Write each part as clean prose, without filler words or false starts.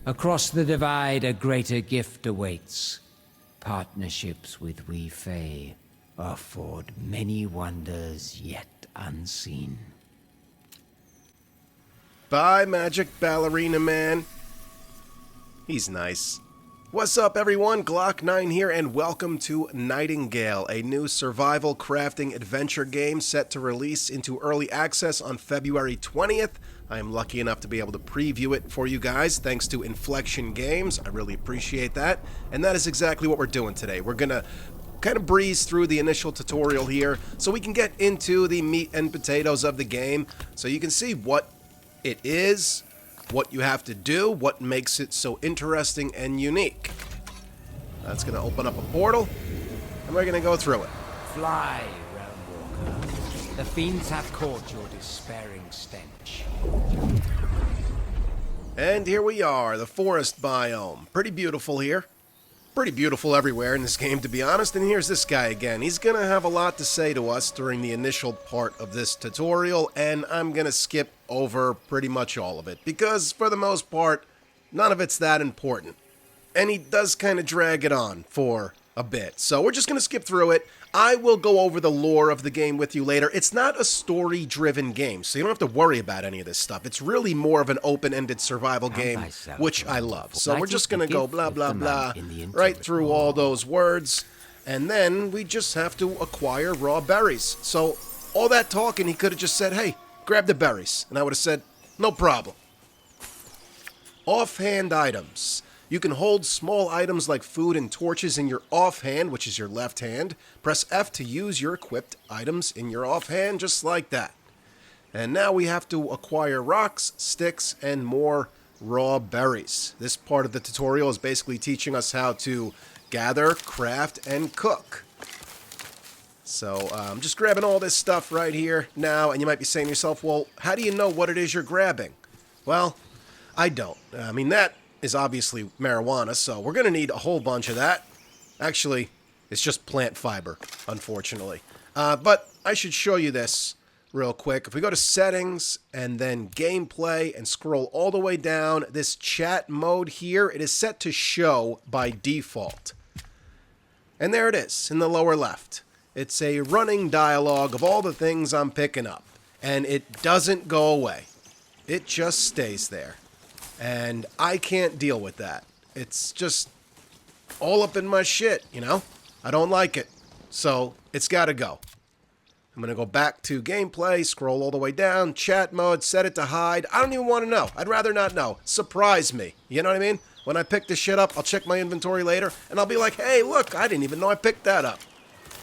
Across the divide, a greater gift awaits. Partnerships with we Fae afford many wonders yet unseen. Bye, Magic Ballerina Man. He's nice. What's up, everyone? Glock9 here, and welcome to Nightingale, a new survival crafting adventure game set to release into early access on February 20th. I am lucky enough to be able to preview it for you guys, thanks to Inflection Games. I really appreciate that. And that is exactly what we're doing today. We're gonna kind of breeze through the initial tutorial here so we can get into the meat and potatoes of the game, so you can see what it is, what you have to do, what makes it so interesting and unique. That's going to open up a portal, and we're going to go through it. Fly, Realm Walker. The fiends have caught your despairing stench. And here we are, the forest biome. Pretty beautiful here. Pretty beautiful everywhere in this game, to be honest. And here's this guy again. He's going to have a lot to say to us during the initial part of this tutorial, and I'm going to skip over pretty much all of it, because for the most part, none of it's that important. And he does kind of drag it on for a bit. So we're just going to skip through it. I will go over the lore of the game with you later. It's not a story-driven game, so you don't have to worry about any of this stuff. It's really more of an open-ended survival game, which I love. So we're just going to go blah, blah, blah, right through all those words, and then we just have to acquire raw berries. So all that talking, he could have just said, hey, grab the berries, and I would have said, no problem. Offhand items. You can hold small items like food and torches in your offhand, which is your left hand. Press F to use your equipped items in your offhand, just like that. And now we have to acquire rocks, sticks, and more raw berries. This part of the tutorial is basically teaching us how to gather, craft, and cook. So I'm just grabbing all this stuff right here now, and you might be saying to yourself, well, how do you know what it is you're grabbing? Well, I don't. I mean, that is obviously marijuana, so we're going to need a whole bunch of that. Actually, it's just plant fiber, unfortunately. But I should show you this real quick. If we go to settings and then gameplay and scroll all the way down, this chat mode here, it is set to show by default. And there it is in the lower left. It's a running dialogue of all the things I'm picking up. And it doesn't go away. It just stays there. And I can't deal with that. It's just all up in my shit, you know? I don't like it. So it's got to go. I'm going to go back to gameplay, scroll all the way down, chat mode, set it to hide. I don't even want to know. I'd rather not know. Surprise me. You know what I mean? When I pick this shit up, I'll check my inventory later, and I'll be like, hey, look, I didn't even know I picked that up.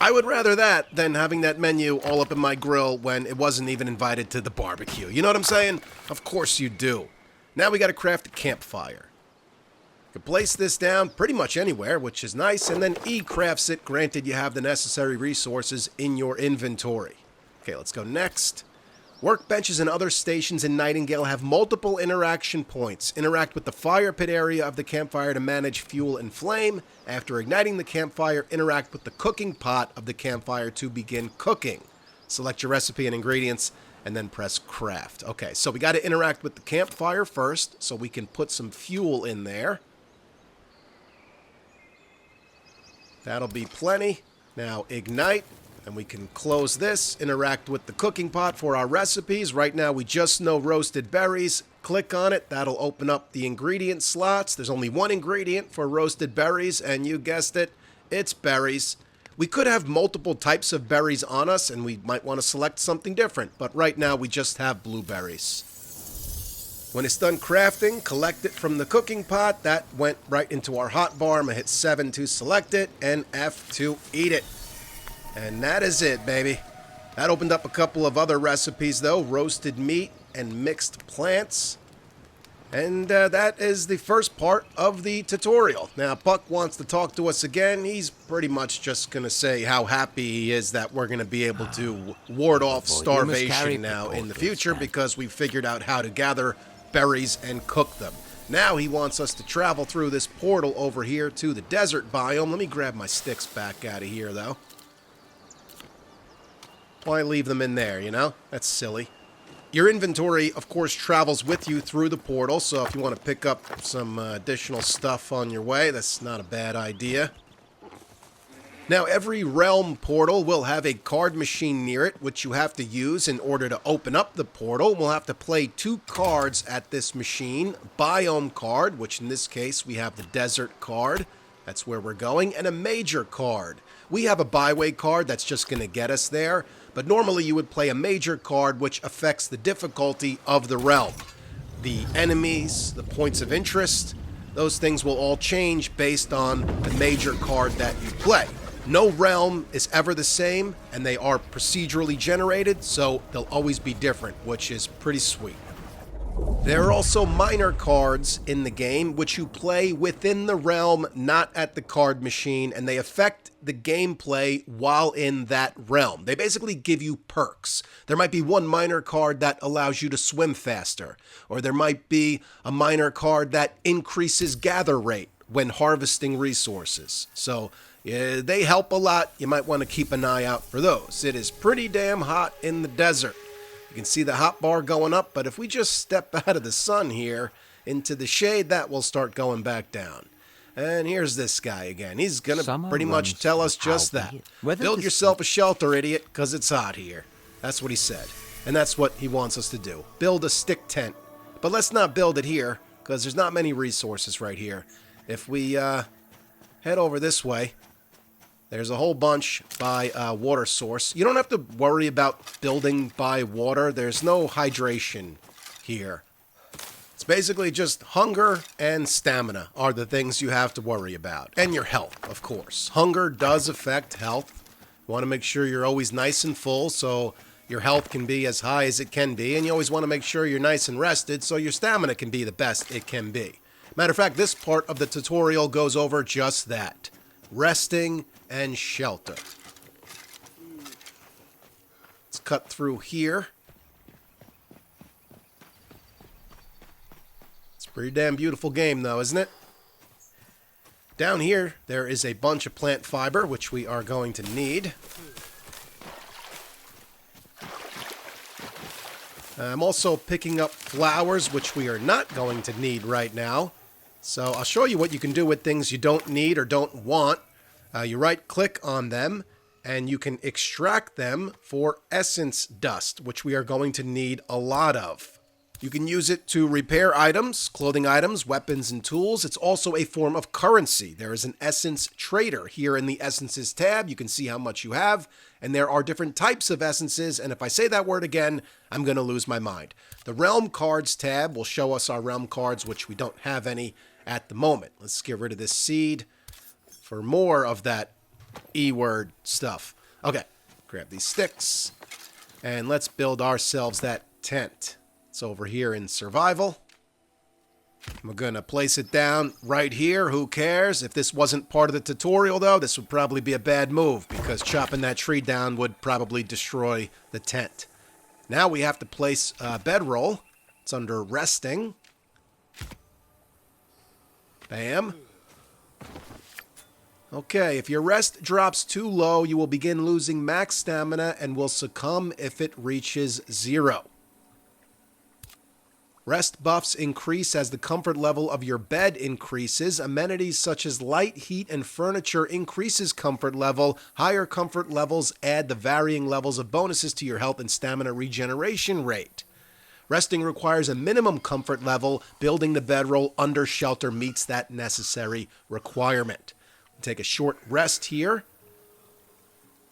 I would rather that than having that menu all up in my grill when it wasn't even invited to the barbecue. You know what I'm saying? Of course you do. Now we got to craft a campfire. You can place this down pretty much anywhere, which is nice, and then E crafts it, granted you have the necessary resources in your inventory. Okay, let's go next. Workbenches and other stations in Nightingale have multiple interaction points. Interact with the fire pit area of the campfire to manage fuel and flame. After igniting the campfire, interact with the cooking pot of the campfire to begin cooking. Select your recipe and ingredients, and then press craft. Okay, so we got to interact with the campfire first, so we can put some fuel in there. That'll be plenty. Now ignite, and we can close this, interact with the cooking pot for our recipes. Right now we just know roasted berries. Click on it, that'll open up the ingredient slots. There's only one ingredient for roasted berries, and you guessed it, it's berries. We could have multiple types of berries on us, and we might want to select something different, but right now we just have blueberries. When it's done crafting, collect it from the cooking pot. That went right into our hotbar. I'm going to hit 7 to select it, and F to eat it. And that is it, baby. That opened up a couple of other recipes, though. Roasted meat and mixed plants. And that is the first part of the tutorial. Now, Puck wants to talk to us again. He's pretty much just going to say how happy he is that we're going to be able to ward off starvation now in the future because we figured out how to gather berries and cook them. Now he wants us to travel through this portal over here to the desert biome. Let me grab my sticks back out of here, though. Why leave them in there, you know? That's silly. Your inventory, of course, travels with you through the portal, so if you want to pick up some additional stuff on your way, that's not a bad idea. Now, every realm portal will have a card machine near it, which you have to use in order to open up the portal. We'll have to play 2 cards at this machine. Biome card, which in this case we have the desert card. That's where we're going. And a major card. We have a byway card that's just going to get us there. But normally you would play a major card, which affects the difficulty of the realm. The enemies, the points of interest, those things will all change based on the major card that you play. No realm is ever the same, and they are procedurally generated, so they'll always be different, which is pretty sweet. There are also minor cards in the game, which you play within the realm, not at the card machine, and they affect the gameplay while in that realm. They basically give you perks. There might be one minor card that allows you to swim faster, or there might be a minor card that increases gather rate when harvesting resources. So they help a lot. You might want to keep an eye out for those. It is pretty damn hot in the desert. You can see the hot bar going up, but if we just step out of the sun here into the shade, that will start going back down. And here's this guy again. He's going to pretty much tell us just that. Build yourself a shelter, idiot, because it's hot here. That's what he said. And that's what he wants us to do. Build a stick tent. But let's not build it here, because there's not many resources right here. If we head over this way, there's a whole bunch by water source. You don't have to worry about building by water. There's no hydration here. It's basically just hunger and stamina are the things you have to worry about. And your health, of course. Hunger does affect health. You want to make sure you're always nice and full so your health can be as high as it can be. And you always want to make sure you're nice and rested so your stamina can be the best it can be. Matter of fact, this part of the tutorial goes over just that. Resting and shelter. Let's cut through here. It's a pretty damn beautiful game though, isn't it? Down here, there is a bunch of plant fiber, which we are going to need. I'm also picking up flowers, which we are not going to need right now. So I'll show you what you can do with things you don't need or don't want. You right-click on them, and you can extract them for essence dust, which we are going to need a lot of. You can use it to repair items, clothing items, weapons, and tools. It's also a form of currency. There is an essence trader here in the essences tab. You can see how much you have, and there are different types of essences, and if I say that word again, I'm going to lose my mind. The realm cards tab will show us our realm cards, which we don't have any at the moment. Let's get rid of this seed for more of that E-word stuff. Okay, grab these sticks, and let's build ourselves that tent. It's over here in survival. We're going to place it down right here. Who cares? If this wasn't part of the tutorial, though, this would probably be a bad move, because chopping that tree down would probably destroy the tent. Now we have to place a bedroll. It's under resting. Bam. Okay, if your rest drops too low, you will begin losing max stamina and will succumb if it reaches 0. Rest buffs increase as the comfort level of your bed increases. Amenities such as light, heat, and furniture increases comfort level. Higher comfort levels add the varying levels of bonuses to your health and stamina regeneration rate. Resting requires a minimum comfort level. Building the bedroll under shelter meets that necessary requirement. Take a short rest here.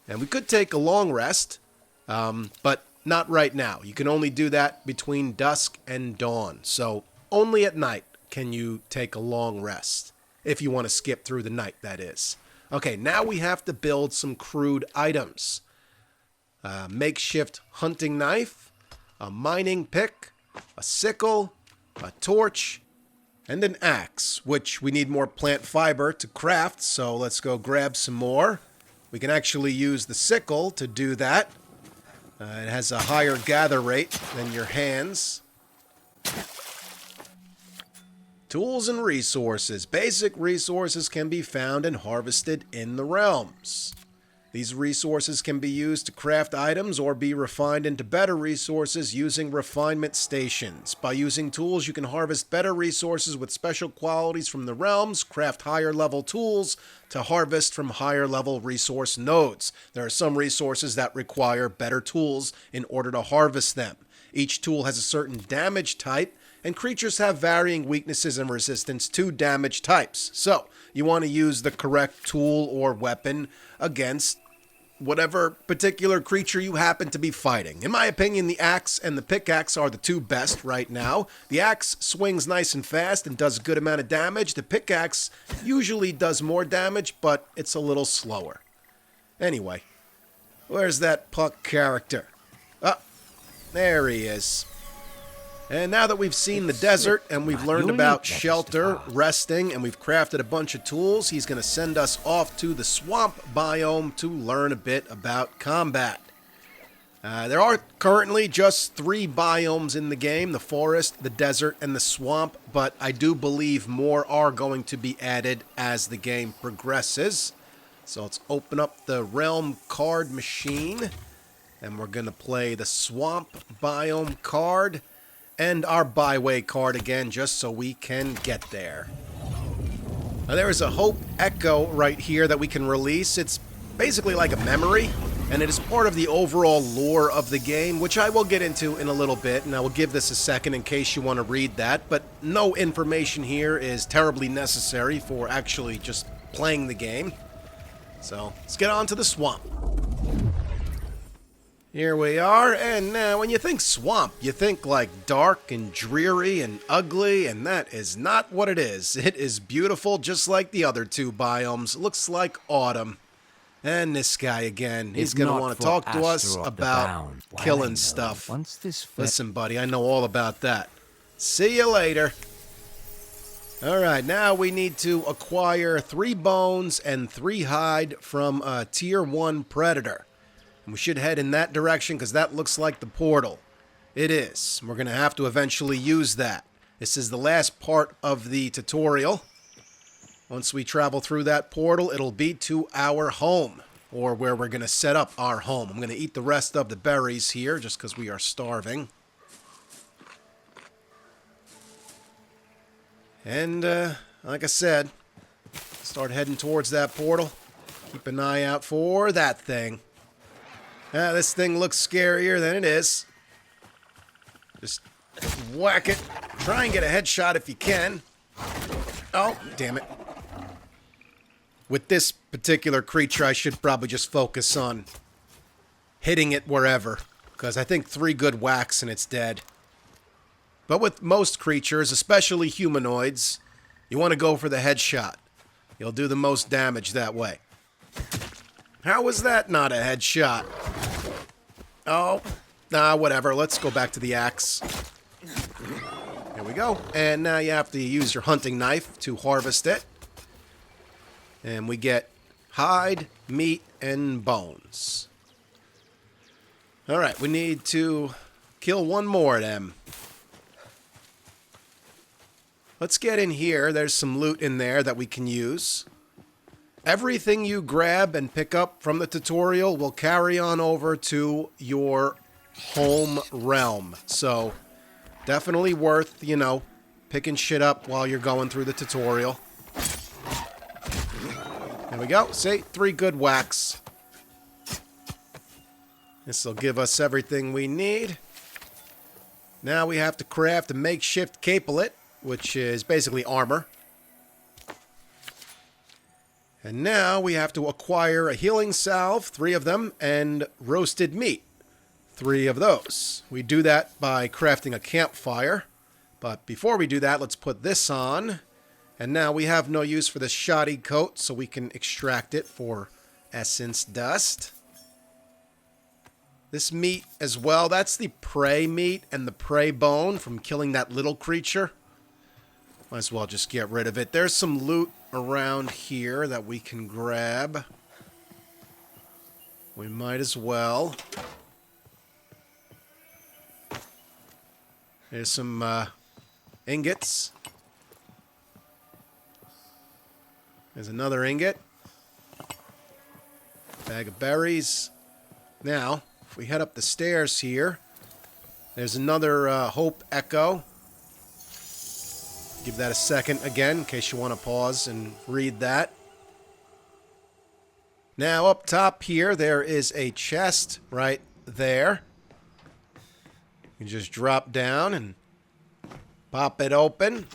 And we could take a long rest, but not right now. You can only do that between dusk and dawn. So only at night can you take a long rest. If you want to skip through the night, that is. Okay, now we have to build some crude items. Makeshift hunting knife, a mining pick, a sickle, a torch, and an axe, which we need more plant fiber to craft, so let's go grab some more. We can actually use the sickle to do that. It has a higher gather rate than your hands. Tools and resources. Basic resources can be found and harvested in the realms. These resources can be used to craft items or be refined into better resources using refinement stations. By using tools, you can harvest better resources with special qualities from the realms, craft higher level tools to harvest from higher level resource nodes. There are some resources that require better tools in order to harvest them. Each tool has a certain damage type, and creatures have varying weaknesses and resistance to damage types. So, you want to use the correct tool or weapon against whatever particular creature you happen to be fighting. In my opinion, the axe and the pickaxe are the two best right now. The axe swings nice and fast and does a good amount of damage. The pickaxe usually does more damage, but it's a little slower. Anyway, where's that Puck character? Ah, there he is. And now that we've seen the desert and we've learned about shelter, resting, and we've crafted a bunch of tools, he's going to send us off to the swamp biome to learn a bit about combat. There are currently just 3 biomes in the game, the forest, the desert, and the swamp, but I do believe more are going to be added as the game progresses. So let's open up the realm card machine, and we're going to play the swamp biome card and our byway card again, just so we can get there. Now, there is a Hope Echo right here that we can release. It's basically like a memory, and it is part of the overall lore of the game, which I will get into in a little bit, and I will give this a second in case you want to read that, but no information here is terribly necessary for actually just playing the game. So, let's get on to the swamp. Here we are, and when you think swamp, you think like dark and dreary and ugly, and that is not what it is. It is beautiful, just like the other 2 biomes. Looks like autumn. And this guy again, he's going to want to talk to us about killing stuff. Listen, buddy, I know all about that. See you later. Alright, now we need to acquire 3 bones and 3 hide from a tier 1 predator. We should head in that direction because that looks like the portal. It is. We're going to have to eventually use that. This is the last part of the tutorial. Once we travel through that portal, it'll be to our home, or where we're going to set up our home. I'm going to eat the rest of the berries here just because we are starving. And, like I said, start heading towards that portal. Keep an eye out for that thing. This thing looks scarier than it is. Just whack it. Try and get a headshot if you can. Oh, damn it. With this particular creature, I should probably just focus on hitting it wherever, because I think 3 good whacks and it's dead. But with most creatures, especially humanoids, you want to go for the headshot. You'll do the most damage that way. How was that not a headshot? Oh, whatever. Let's go back to the axe. Here we go. And now you have to use your hunting knife to harvest it. And we get hide, meat, and bones. Alright, we need to kill 1 more of them. Let's get in here. There's some loot in there that we can use. Everything you grab and pick up from the tutorial will carry on over to your home realm. So, definitely worth, picking shit up while you're going through the tutorial. There we go. See? 3 good whacks. This will give us everything we need. Now we have to craft a makeshift capelet, which is basically armor. And now we have to acquire a healing salve, 3 of them, and roasted meat, 3 of those. We do that by crafting a campfire. But before we do that, let's put this on. And now we have no use for this shoddy coat, so we can extract it for essence dust. This meat as well, that's the prey meat and the prey bone from killing that little creature. Might as well just get rid of it. There's some loot around here that we can grab. We might as well. There's some ingots. There's another ingot. Bag of berries. Now, if we head up the stairs here, there's another Hope Echo. Give that a second again, in case you want to pause and read that. Now, up top here, there is a chest right there. You can just drop down and pop it open.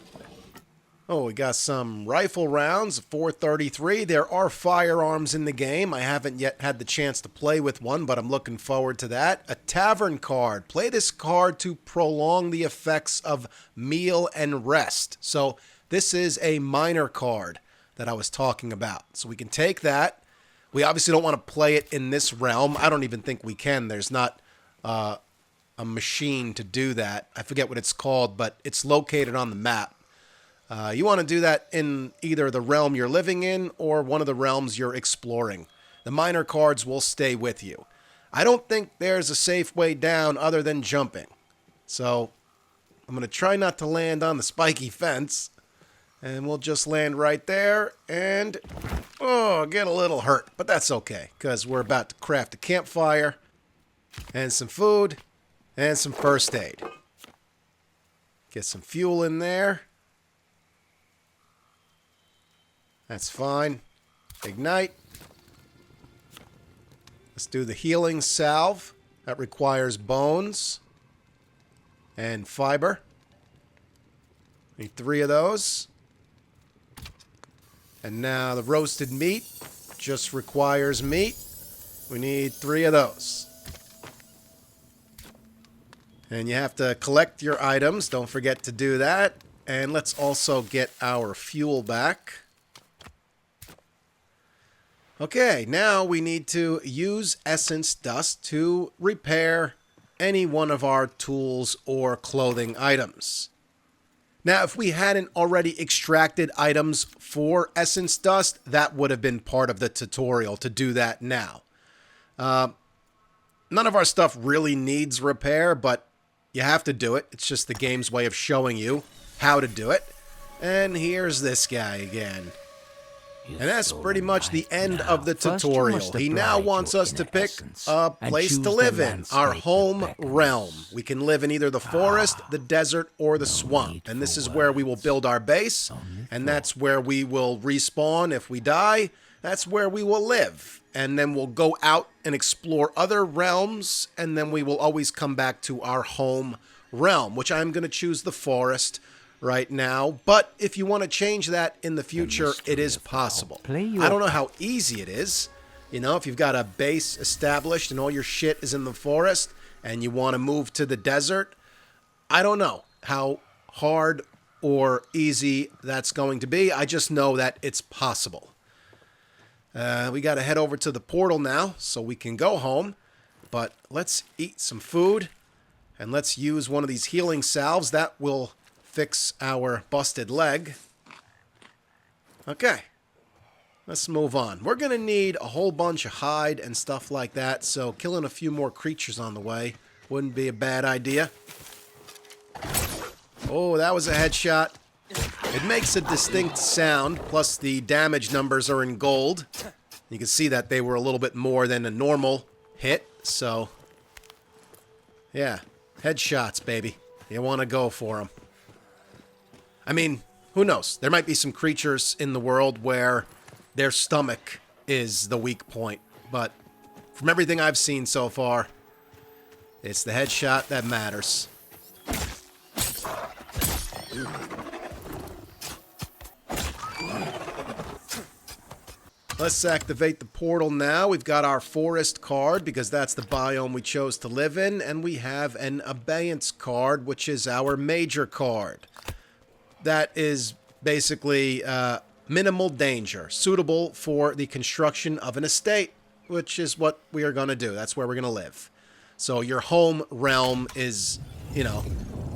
Oh, we got some rifle rounds, 433. There are firearms in the game. I haven't yet had the chance to play with one, but I'm looking forward to that. A tavern card. Play this card to prolong the effects of meal and rest. So this is a minor card that I was talking about. So we can take that. We obviously don't want to play it in this realm. I don't even think we can. There's not a machine to do that. I forget what it's called, but it's located on the map. You want to do that in either the realm you're living in or one of the realms you're exploring. The minor cards will stay with you. I don't think there's a safe way down other than jumping. So I'm going to try not to land on the spiky fence. And we'll just land right there and, oh, get a little hurt. But that's okay, because we're about to craft a campfire and some food and some first aid. Get some fuel in there. That's fine. Ignite. Let's do the healing salve. That requires bones and fiber. Need 3 of those. And now the roasted meat just requires meat. We need 3 of those. And you have to collect your items. Don't forget to do that. And let's also get our fuel back. Okay, now we need to use essence dust to repair any one of our tools or clothing items. Now, if we hadn't already extracted items for essence dust, that would have been part of the tutorial to do that now. None of our stuff really needs repair, but you have to do it. It's just the game's way of showing you how to do it. And here's this guy again. And that's pretty much the end of the tutorial. He now wants us to pick a place to live in, our home realm. We can live in either the forest, the desert, or the swamp. And this is where we will build our base, and that's where we will respawn if we die. That's where we will live. And then we'll go out and explore other realms, and then we will always come back to our home realm, which I'm going to choose the forest right now, but if you want to change that in the future, it is possible. I don't know how easy it is. You know, if you've got a base established and all your shit is in the forest and you want to move to the desert, I don't know how hard or easy that's going to be. I just know that it's possible. We got to head over to the portal now so we can go home, but let's eat some food and let's use one of these healing salves. That will fix our busted leg. Okay, let's move on. We're going to need a whole bunch of hide and stuff like that, so killing a few more creatures on the way wouldn't be a bad idea. Oh, that was a headshot. It makes a distinct sound, plus the damage numbers are in gold. You can see that they were a little bit more than a normal hit, so yeah, headshots, baby. You want to go for them. I mean, who knows? There might be some creatures in the world where their stomach is the weak point. But from everything I've seen so far, it's the headshot that matters. Let's activate the portal now. We've got our forest card because that's the biome we chose to live in. And we have an abeyance card, which is our major card. That is basically minimal danger, suitable for the construction of an estate, which is what we are going to do. That's where we're going to live. So your home realm is, you know,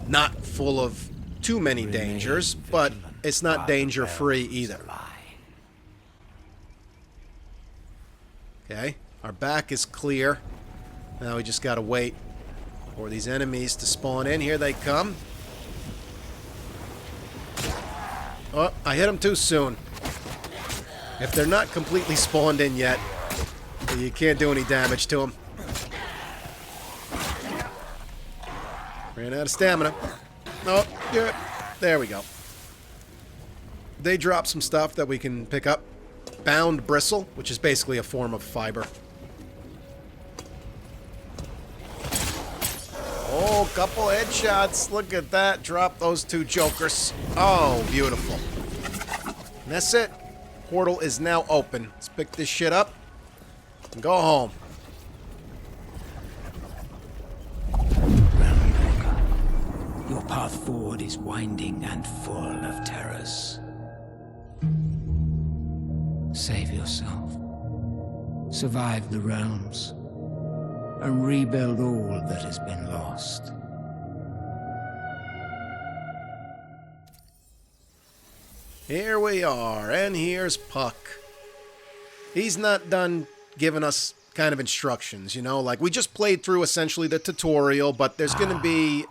not full of too many dangers, but it's not danger-free either. Okay, our back is clear. Now we just got to wait for these enemies to spawn in. Here they come. Oh, I hit them too soon. If they're not completely spawned in yet, You can't do any damage to him. Ran out of stamina. Oh, yeah. There we go. They drop some stuff that we can pick up. Bound bristle, which is basically a form of fiber. Oh, couple headshots. Look at that. Drop those two jokers. Oh, beautiful. And that's it. Portal is now open. Let's pick this shit up and go home. Your path forward is winding and full of terrors. Save yourself. Survive the realms. And rebuild all that has been lost. Here we are, and here's Puck. He's not done giving us kind of instructions, you know? Like, we just played through essentially the tutorial, but there's going to be,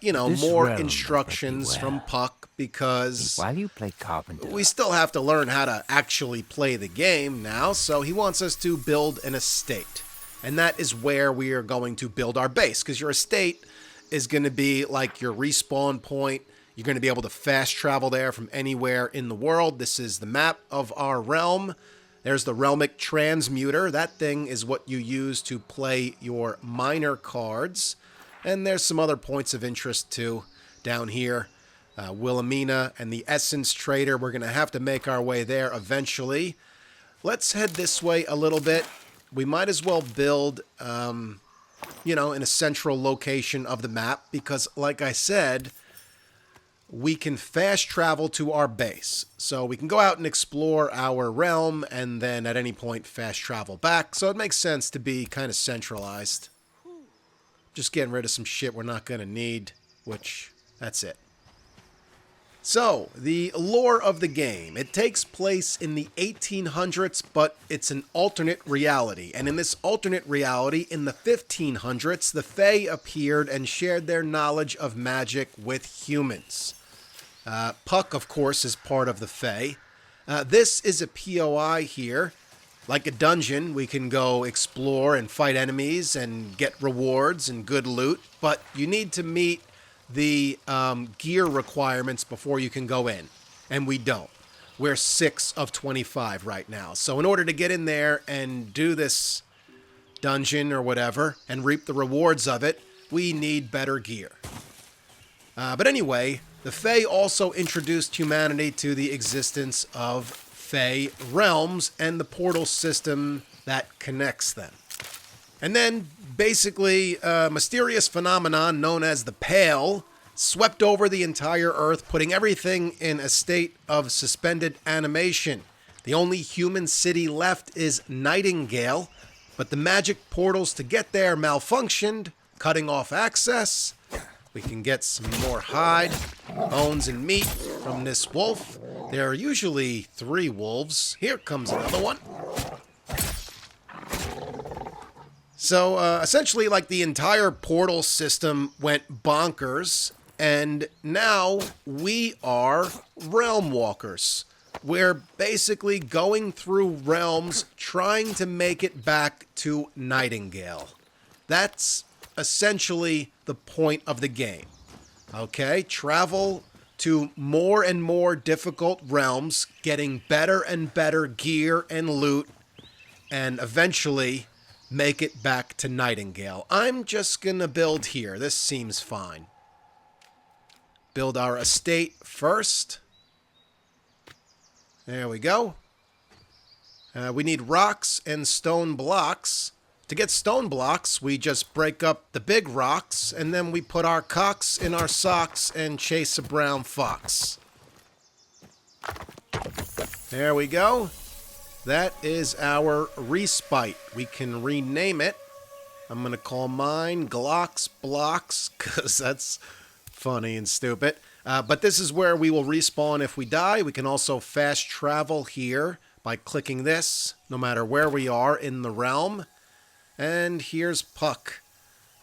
you know, more instructions from Puck because while you play carpenter, we still have to learn how to actually play the game now, so he wants us to build an estate. And that is where we are going to build our base, because your estate is going to be like your respawn point. You're going to be able to fast travel there from anywhere in the world. This is the map of our realm. There's the Realmic Transmuter. That thing is what you use to play your minor cards. And there's some other points of interest too down here. Wilhelmina and the Essence Trader. We're going to have to make our way there eventually. Let's head this way a little bit. We might as well build, you know, in a central location of the map because, like I said, we can fast travel to our base. So we can go out and explore our realm and then at any point fast travel back. So it makes sense to be kind of centralized. Just getting rid of some shit we're not going to need, which, that's it. So, the lore of the game. It takes place in the 1800s, but it's an alternate reality. And in this alternate reality, in the 1500s, the Fae appeared and shared their knowledge of magic with humans. Puck, of course, is part of the Fae. This is a POI here. Like a dungeon, we can go explore and fight enemies and get rewards and good loot, but you need to meet the gear requirements before you can go in, and we don't. We're 6 of 25 right now. So in order to get in there and do this dungeon or whatever and reap the rewards of it, we need better gear. But anyway, the Fae also introduced humanity to the existence of Fae realms and the portal system that connects them. And then, basically, a mysterious phenomenon known as the Pale swept over the entire Earth, putting everything in a state of suspended animation. The only human city left is Nightingale, but the magic portals to get there malfunctioned, cutting off access. We can get some more hide, bones, and meat from this wolf. There are usually 3 wolves. Here comes another one. So, essentially, like, the entire portal system went bonkers, and now we are realm walkers. We're basically going through realms trying to make it back to Nightingale. That's essentially the point of the game. Okay? Travel to more and more difficult realms, getting better and better gear and loot, and eventually make it back to Nightingale. I'm just gonna build here. This seems fine. Build our estate first. There we go. We need rocks and stone blocks. To get stone blocks, we just break up the big rocks, and then we put our cocks in our socks and chase a brown fox. There we go. That is our respite. We can rename it. I'm going to call mine Glocks Blocks, because that's funny and stupid. But this is where we will respawn if we die. We can also fast travel here by clicking this, no matter where we are in the realm. And here's Puck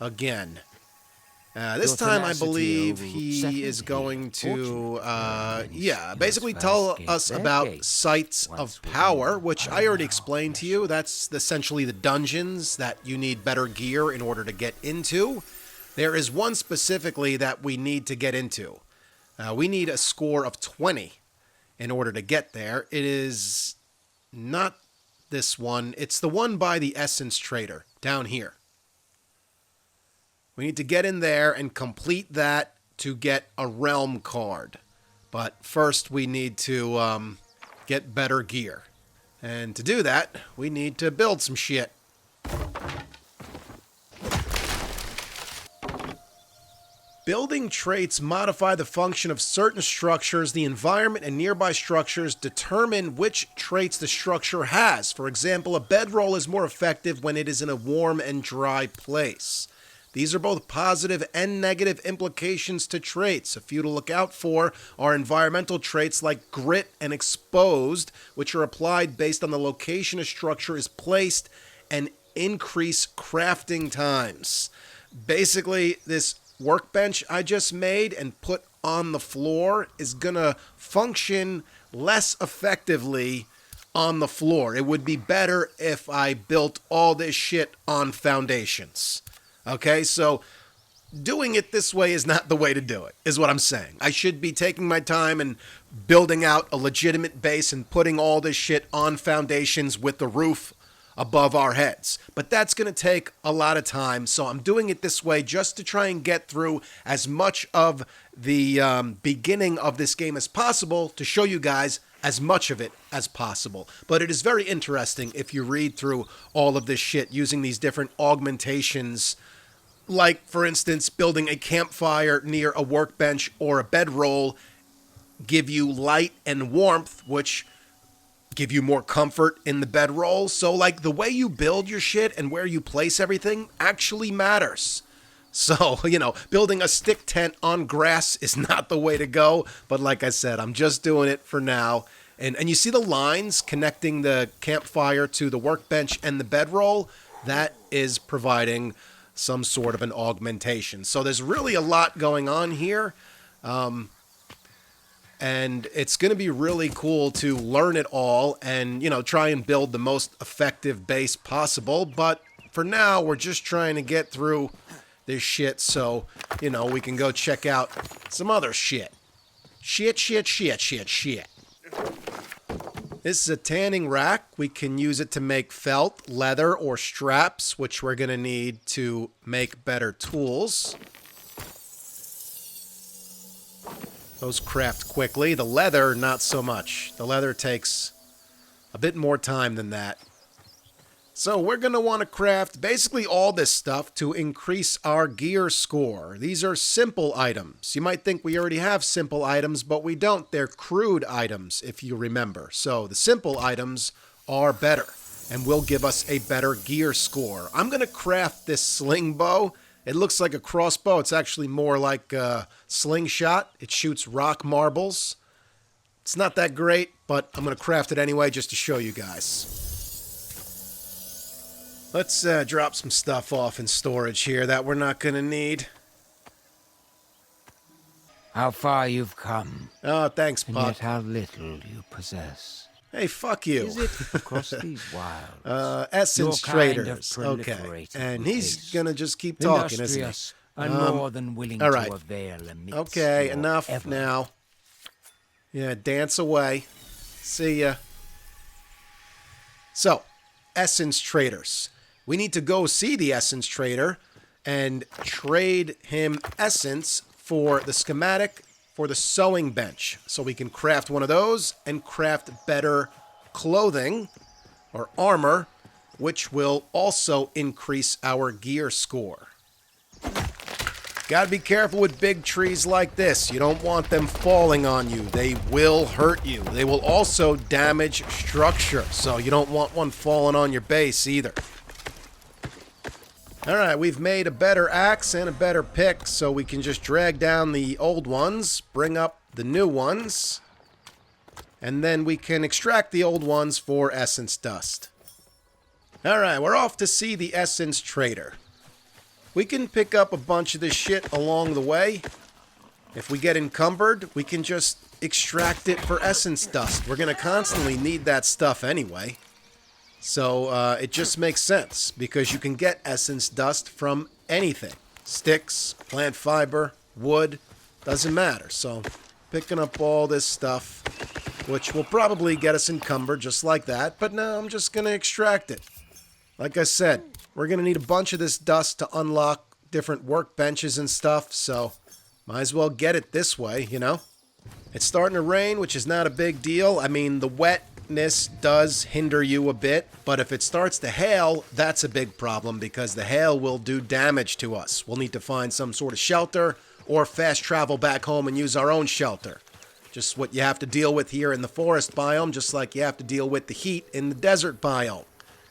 again. This Your time, I tenacity believe will he settle is here. going to, Fortunately, yeah, you basically must tell first gate us their about gate. sites Once of within, power, which I already allow explained to you. That's essentially the dungeons that you need better gear in order to get into. There is one specifically that we need to get into. We need a score of 20 in order to get there. It is not this one. It's the one by the Essence Trader down here. We need to get in there and complete that to get a realm card. But first we need to get better gear. And to do that, we need to build some shit. Building traits modify the function of certain structures. The environment and nearby structures determine which traits the structure has. For example, a bedroll is more effective when it is in a warm and dry place. These are both positive and negative implications to traits. A few to look out for are environmental traits like grit and exposed, which are applied based on the location a structure is placed and increase crafting times. Basically, this workbench I just made and put on the floor is gonna function less effectively on the floor. It would be better if I built all this shit on foundations. Okay, so doing it this way is not the way to do it, is what I'm saying. I should be taking my time and building out a legitimate base and putting all this shit on foundations with the roof above our heads. But that's going to take a lot of time, so I'm doing it this way just to try and get through as much of the beginning of this game as possible to show you guys as much of it as possible. But it is very interesting if you read through all of this shit using these different augmentations, like, for instance, building a campfire near a workbench or a bedroll give you light and warmth, which give you more comfort in the bedroll. So, like, the way you build your shit and where you place everything actually matters. So, you know, building a stick tent on grass is not the way to go. But like I said, I'm just doing it for now. And you see the lines connecting the campfire to the workbench and the bedroll? That is providing some sort of an augmentation. So there's really a lot going on here. And it's going to be really cool to learn it all and, you know, try and build the most effective base possible. But for now, we're just trying to get through this shit so, you know, we can go check out some other shit. Shit. This is a tanning rack. We can use it to make felt, leather, or straps, which we're going to need to make better tools. Those craft quickly. The leather, not so much. The leather takes a bit more time than that. So we're going to want to craft basically all this stuff to increase our gear score. These are simple items. You might think we already have simple items, but we don't. They're crude items, if you remember. So the simple items are better and will give us a better gear score. I'm going to craft this sling bow. It looks like a crossbow. It's actually more like a slingshot. It shoots rock marbles. It's not that great, but I'm going to craft it anyway just to show you guys. Let's drop some stuff off in storage here that we're not going to need. How far you've come. Oh, thanks, And Puck. yet how little you possess. Hey, fuck you. Is it across these wilds? Essence Your kind of Traders. Okay. proliferating And he's pace. going to just keep talking, isn't he? Industrious and more than willing all right. to avail amidst Okay, your enough ever- now. Yeah, dance away. See ya. So, Essence Traders. We need to go see the Essence Trader and trade him Essence for the schematic for the sewing bench. So we can craft one of those and craft better clothing or armor, which will also increase our gear score. Gotta be careful with big trees like this. You don't want them falling on you. They will hurt you. They will also damage structure, so you don't want one falling on your base either. Alright, we've made a better axe and a better pick, so we can just drag down the old ones, bring up the new ones, and then we can extract the old ones for essence dust. Alright, we're off to see the Essence Trader. We can pick up a bunch of this shit along the way. If we get encumbered, we can just extract it for essence dust. We're going to constantly need that stuff anyway. So it just makes sense, because you can get essence dust from anything. Sticks, plant fiber, wood, doesn't matter. So picking up all this stuff, which will probably get us encumbered just like that. But no, I'm just going to extract it. Like I said, we're going to need a bunch of this dust to unlock different workbenches and stuff, so might as well get it this way, you know? It's starting to rain, which is not a big deal. I mean, the wetness does hinder you a bit, but if it starts to hail, that's a big problem, because the hail will do damage to us. We'll need to find some sort of shelter, or fast travel back home and use our own shelter. Just what you have to deal with here in the forest biome, just like you have to deal with the heat in the desert biome.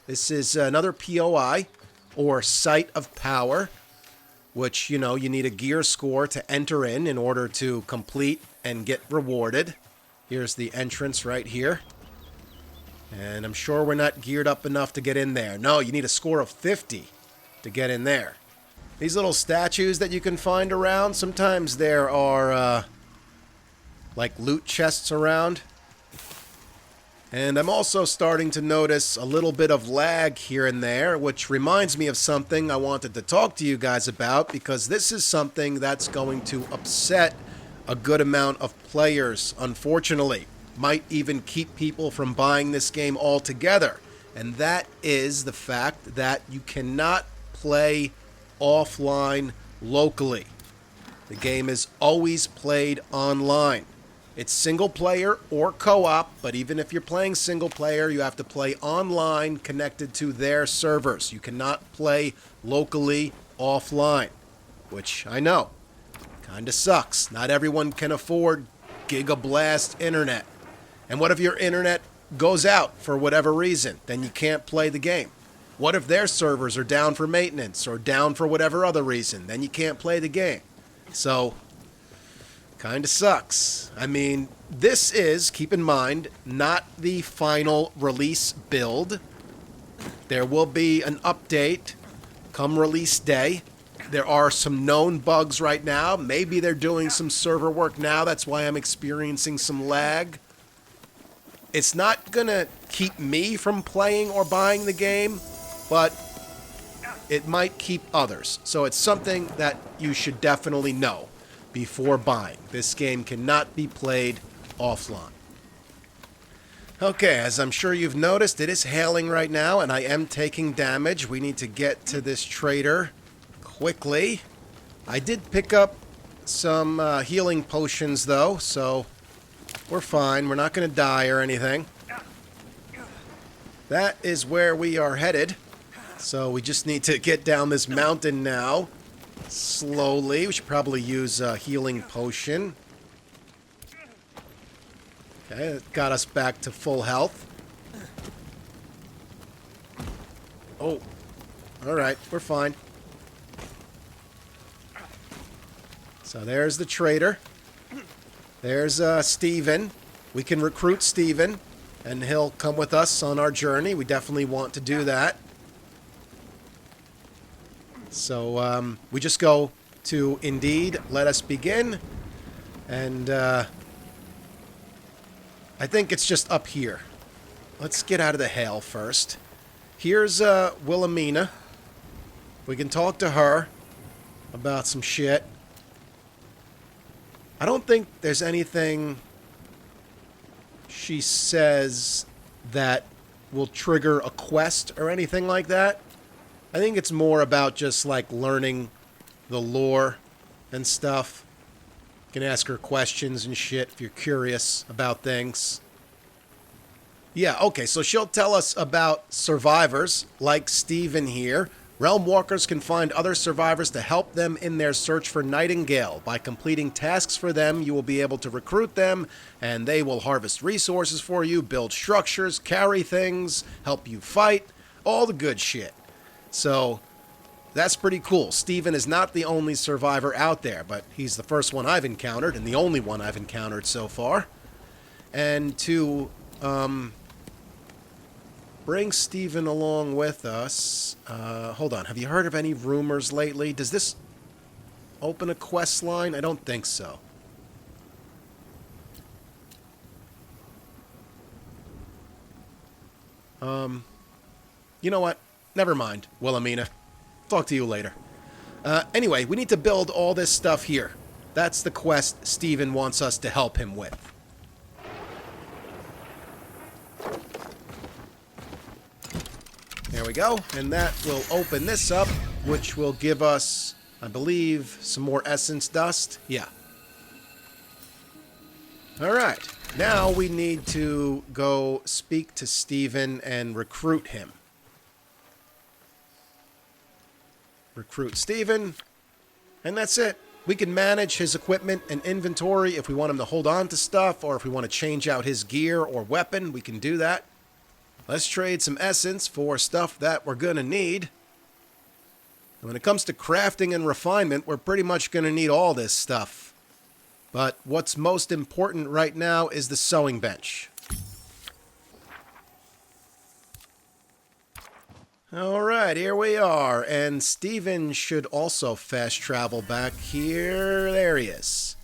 This is another POI, or Site of Power, which, you know, you need a gear score to enter in order to complete and get rewarded. Here's the entrance right here. And I'm sure we're not geared up enough to get in there. No, you need a score of 50 to get in there. These little statues that you can find around, sometimes there are, like, loot chests around. And I'm also starting to notice a little bit of lag here and there, which reminds me of something I wanted to talk to you guys about, because this is something that's going to upset a good amount of players, unfortunately. Might even keep people from buying this game altogether. And that is the fact that you cannot play offline locally. The game is always played online. It's single player or co-op, but even if you're playing single player, you have to play online connected to their servers. You cannot play locally offline, which I know kind of sucks. Not everyone can afford gigablast internet. And what if your internet goes out for whatever reason? Then you can't play the game. What if their servers are down for maintenance or down for whatever other reason? Then you can't play the game. So kind of sucks. I mean, this is, keep in mind, not the final release build. There will be an update come release day. There are some known bugs right now. Maybe they're doing some server work now. That's why I'm experiencing some lag. It's not going to keep me from playing or buying the game, but it might keep others. So it's something that you should definitely know before buying. This game cannot be played offline. Okay, as I'm sure you've noticed, it is hailing right now, and I am taking damage. We need to get to this trader quickly. I did pick up some healing potions, though, so we're fine. We're not going to die or anything. That is where we are headed. So we just need to get down this mountain now. Slowly. We should probably use a healing potion. Okay, that got us back to full health. Oh. Alright, we're fine. So there's the trader. There's Steven. We can recruit Steven, and he'll come with us on our journey. We definitely want to do that. So we just go to Indeed, let us begin, and I think it's just up here. Let's get out of the hail first. Here's Wilhelmina. We can talk to her about some shit. I don't think there's anything she says that will trigger a quest or anything like that. I think it's more about just, like, learning the lore and stuff. You can ask her questions and shit if you're curious about things. Yeah, okay, so she'll tell us about survivors, like Steven here. Realm Walkers can find other survivors to help them in their search for Nightingale. By completing tasks for them, you will be able to recruit them, and they will harvest resources for you, build structures, carry things, help you fight, all the good shit. So that's pretty cool. Steven is not the only survivor out there, but he's the first one I've encountered and the only one I've encountered so far. And to bring Stephen along with us. Hold on. Have you heard of any rumors lately? Does this open a quest line? I don't think so. You know what? Never mind, Wilhelmina. Talk to you later. Anyway, we need to build all this stuff here. That's the quest Stephen wants us to help him with. There we go. And that will open this up, which will give us, I believe, some more essence dust. Yeah. Alright. Now we need to go speak to Stephen and recruit him. Recruit Stephen. And that's it. We can manage his equipment and inventory if we want him to hold on to stuff, or if we want to change out his gear or weapon, we can do that. Let's trade some essence for stuff that we're going to need. And when it comes to crafting and refinement, we're pretty much going to need all this stuff. But what's most important right now is the sewing bench. Alright, here we are. And Stephen should also fast travel back here. There he is.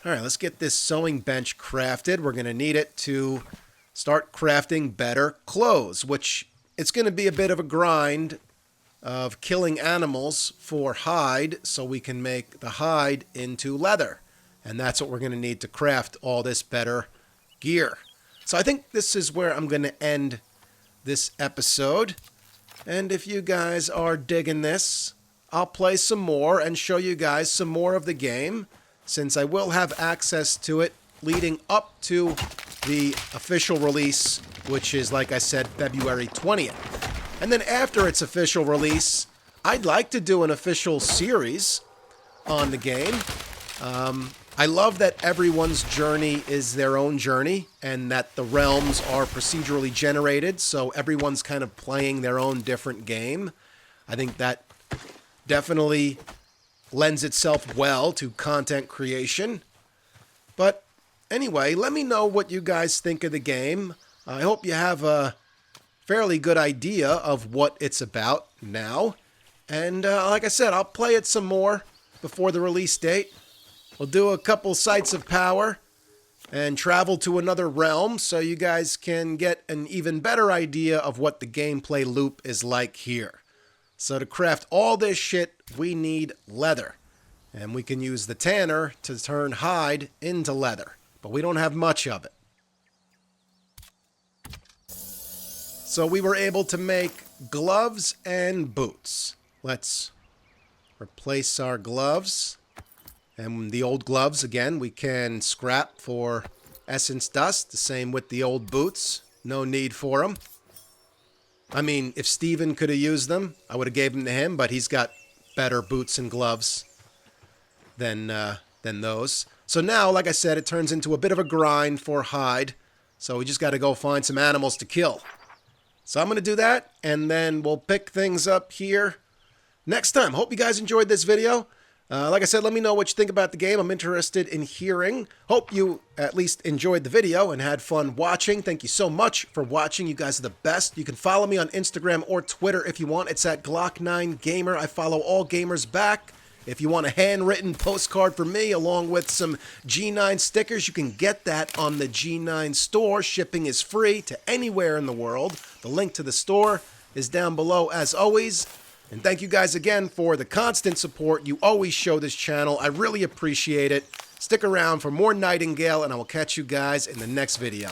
Alright, let's get this sewing bench crafted. We're going to need it to start crafting better clothes, which it's going to be a bit of a grind of killing animals for hide so we can make the hide into leather. And that's what we're going to need to craft all this better gear. So I think this is where I'm going to end this episode. And if you guys are digging this, I'll play some more and show you guys some more of the game, since I will have access to it leading up to the official release, which is, like I said, February 20th. And then after its official release, I'd like to do an official series on the game. I love that everyone's journey is their own journey, and that the realms are procedurally generated, so everyone's kind of playing their own different game. I think that definitely lends itself well to content creation. But anyway, let me know what you guys think of the game. I hope you have a fairly good idea of what it's about now. And like I said, I'll play it some more before the release date. We'll do a couple sites of power and travel to another realm so you guys can get an even better idea of what the gameplay loop is like here. So to craft all this shit, we need leather. And we can use the tanner to turn hide into leather. But we don't have much of it. So we were able to make gloves and boots. Let's replace our gloves. And the old gloves, again, we can scrap for essence dust. The same with the old boots. No need for them. I mean, if Stephen could have used them, I would have gave them to him, but he's got better boots and gloves than those. So now, like I said, it turns into a bit of a grind for hide. So we just got to go find some animals to kill. So I'm going to do that, and then we'll pick things up here next time. Hope you guys enjoyed this video. Like I said, let me know what you think about the game. I'm interested in hearing. Hope you at least enjoyed the video and had fun watching. Thank you so much for watching. You guys are the best. You can follow me on Instagram or Twitter if you want. It's at Glock9Gamer. I follow all gamers back. If you want a handwritten postcard from me along with some G9 stickers, you can get that on the G9 store. Shipping is free to anywhere in the world. The link to the store is down below as always. And thank you guys again for the constant support you always show this channel. I really appreciate it. Stick around for more Nightingale, and I will catch you guys in the next video.